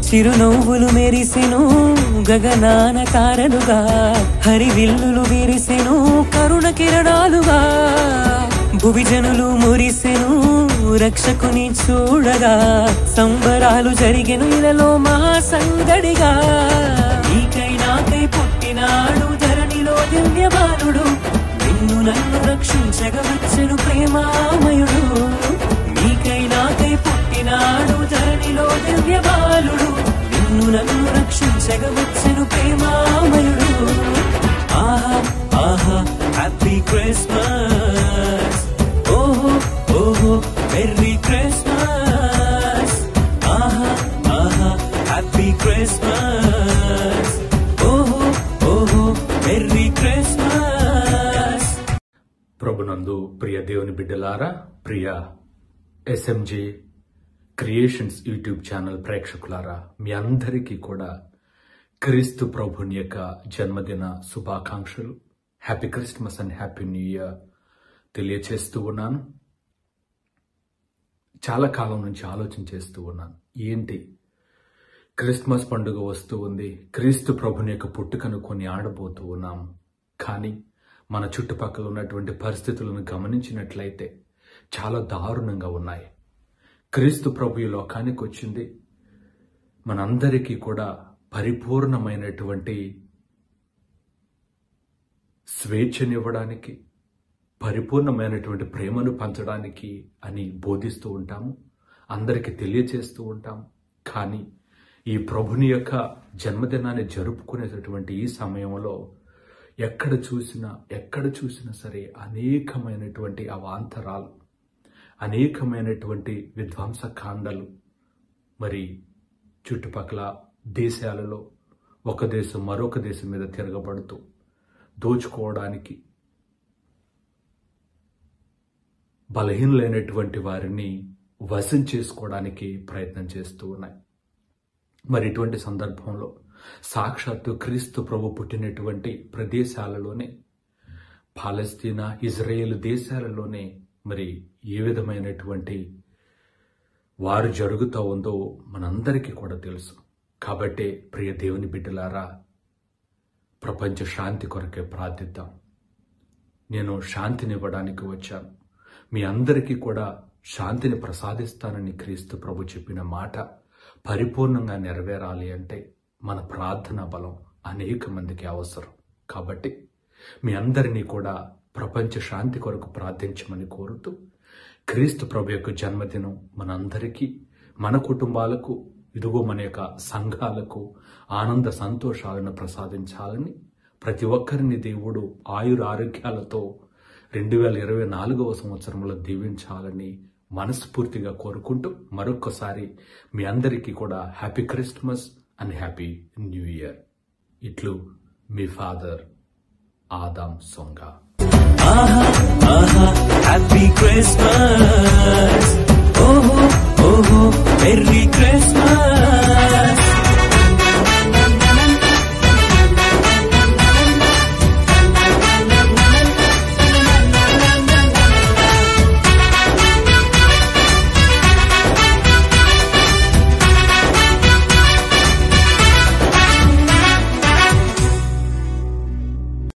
చిరునవ్వులు మెరిసెను గగనాన తారలుగా, హరివిల్లులు విరిసెను కరుణ కిరణాలుగా, భువిజనులు మురిసెను రక్షకుని చూడగా, సంబరాలు జరిగెను ఇలలో మహాసందడిగా. నీకై నాకై పుట్టినాడు ధరణిలో దివ్య బాలుడు, నిన్ను నన్ను రక్షించగా వచ్చెను ప్రేమామయుడు. నీకై నాకై పుట్టినాడు ధరణిలో దివ్య బాలుడు, నిన్ను నన్ను రక్షించగా వచ్చెను ప్రేమామయుడు. ఆహా ఆహా హ్యాపీ క్రిస్మస్, ఓహో ఓహో మెర్రీ క్రిస్మస్. ఆహా ఆహా హ్యాపీ క్రిస్మస్, ఓహో ఓహో మెర్రీ క్రిస్మస్. ప్రభునందు ప్రియ దేవుని బిడ్డలారా, ప్రియ ఎస్ఎంజే క్రియేషన్స్ యూట్యూబ్ ఛానల్ ప్రేక్షకులారా, మీ అందరికీ కూడా క్రీస్తు ప్రభుని యొక్క జన్మదిన శుభాకాంక్షలు, happy Christmas and happy new year తెలియచేస్తూ ఉన్నాను. చాలా కాలం నుంచి ఆలోచన చేస్తూ ఉన్నాను, ఏంటి క్రిస్మస్ పండుగ వస్తూ ఉంది, క్రీస్తు ప్రభుని యొక్క పుట్టుకను కొని ఆడబోతూ ఉన్నాము. కానీ మన చుట్టుపక్కల ఉన్నటువంటి పరిస్థితులను గమనించినట్లయితే చాలా దారుణంగా ఉన్నాయి. క్రీస్తు ప్రభు ఈ లోకానికి వచ్చింది మనందరికీ కూడా పరిపూర్ణమైనటువంటి స్వేచ్ఛనివ్వడానికి, పరిపూర్ణమైనటువంటి ప్రేమను పంచడానికి అని బోధిస్తూ ఉంటాము, అందరికీ తెలియచేస్తూ ఉంటాము. కానీ ఈ ప్రభుని యొక్క జన్మదినాన్ని జరుపుకునేటటువంటి ఈ సమయంలో ఎక్కడ చూసినా సరే అనేకమైనటువంటి అవాంతరాలు, అనేకమైనటువంటి విధ్వంసకాండలు, మరి చుట్టుపక్కల దేశాలలో ఒక దేశం మరొక దేశం మీద తిరగబడుతూ దోచుకోవడానికి, బలహీనులైనటువంటి వారిని వశం చేసుకోవడానికి ప్రయత్నం చేస్తూ ఉన్నాయి. మరి ఇటువంటి సందర్భంలో సాక్షాత్తు క్రీస్తు ప్రభు పుట్టినటువంటి ప్రదేశాలలోనే, పాలస్తీనా, ఇజ్రాయేల్ దేశాలలోనే మరి ఏ విధమైనటువంటి వారు జరుగుతూ ఉందో మనందరికీ కూడా తెలుసు. కాబట్టి ప్రియ దేవుని బిడ్డలారా, ప్రపంచ శాంతి కొరకే ప్రార్థిద్దాం. నేను శాంతినివ్వడానికి వచ్చాను, మీ అందరికీ కూడా శాంతిని ప్రసాదిస్తానని క్రీస్తు ప్రభు చెప్పిన మాట పరిపూర్ణంగా నెరవేరాలి అంటే మన ప్రార్థనా బలం అనేక మందికి అవసరం. కాబట్టి మీ అందరినీ కూడా ప్రపంచ శాంతి కొరకు ప్రార్థించమని కోరుతూ, క్రీస్తు ప్రభు యొక్క జన్మదినం మనందరికీ, మన కుటుంబాలకు, ఇదిగో మన యొక్క సంఘాలకు ఆనంద సంతోషాలను ప్రసాదించాలని, ప్రతి ఒక్కరిని దేవుడు ఆయుర ఆరోగ్యాలతో 2024వ సంవత్సరంలో దీవించాలని మనస్ఫూర్తిగా కోరుకుంటూ, మరొకసారి మీ అందరికీ కూడా happy Christmas and happy new year. ఇట్లు మీ ఫాదర్ ఆదాం సొంగ. ఆహా ఆహా హ్యాపీ క్రిస్మస్.